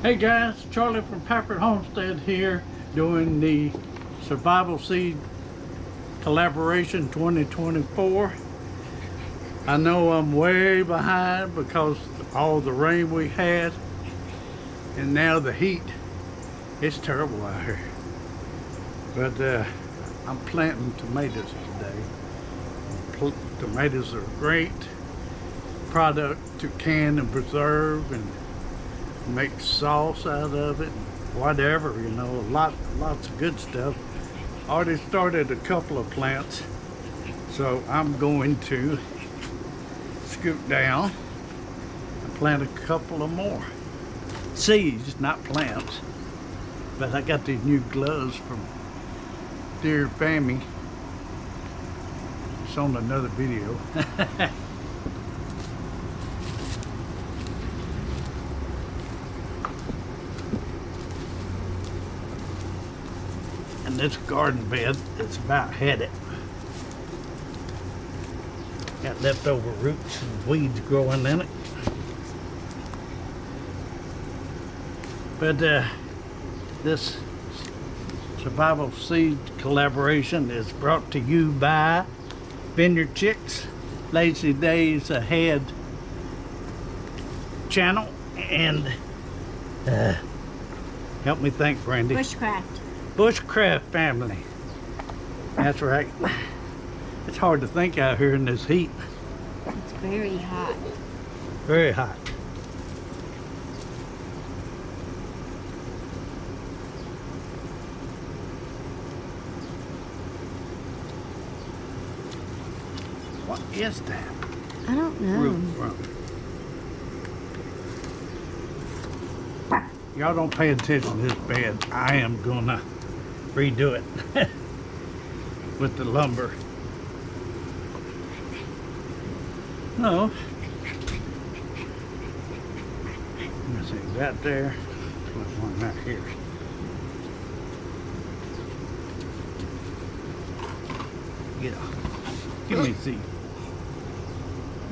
Hey guys, Charlie from Pafford Homestead here doing the Survival Seed Collaboration 2024. I know I'm way behind because of all the rain we had and now the heat. It's terrible out here. But I'm planting tomatoes today. Tomatoes are a great product to can and preserve and make sauce out of it, whatever, you know, lots of good stuff. Already started a couple of plants, so I'm going to scoot down and plant a couple of more seeds, not plants. But I got these new gloves from Dear Fammy. It's on another video. And this garden bed is about headed. Got leftover roots and weeds growing in it. But this Survival Seed Collaboration is brought to you by Vineyard Chicks, Lazy Days Ahead channel, and help me think, Brandy. Bushcraft family. That's right. It's hard to think out here in this heat. It's very hot. Very hot. What is that? I don't know. Root from. Y'all don't pay attention to this bed. I am gonna redo it with the lumber. No. Let me see, that there. There's one right here. Get off. Give me a seat.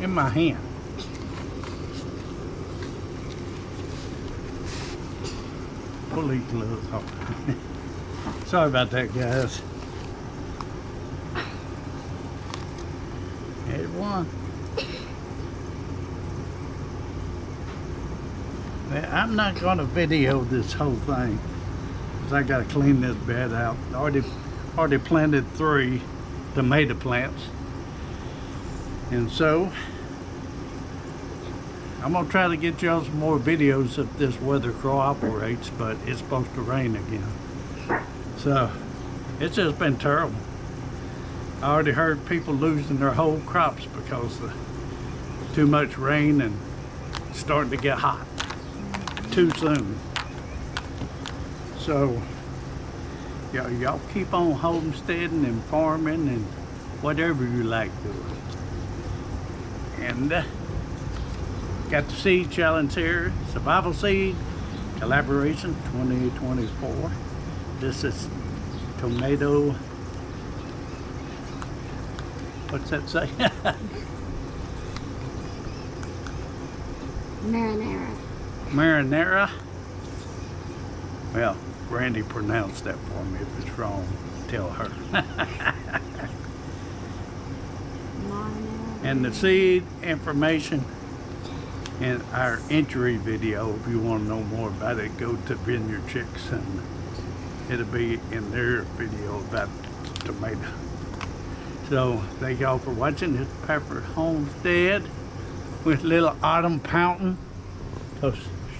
In my hand. Pull these gloves off. Sorry about that, guys. There's one. Well, I'm not going to video this whole thing because I got to clean this bed out. Already planted 3 tomato plants, and so I'm going to try to get y'all some more videos if this weather cooperates, but it's supposed to rain again. So, it's just been terrible. I already heard people losing their whole crops because of too much rain and starting to get hot too soon. So, y'all keep on homesteading and farming and whatever you like doing. And got the seed challenge here, Survival Seed Collaboration 2024. This is tomato, what's that say? Marinara. Marinara. Well, Brandy pronounced that for me. If it's wrong, tell her. And the seed information in our entry video, if you want to know more about it, go to Vineyard Chicks and it'll be in their video about tomato. So thank y'all for watching this Pafford Homestead with little Autumn pouting because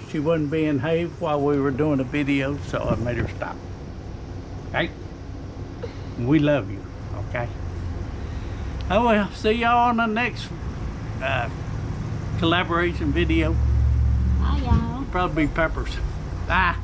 she wasn't being behaved while we were doing a video, so I made her stop. Okay? We love you, okay? Oh well, see y'all on the next collaboration video. Bye y'all. Probably be peppers. Bye.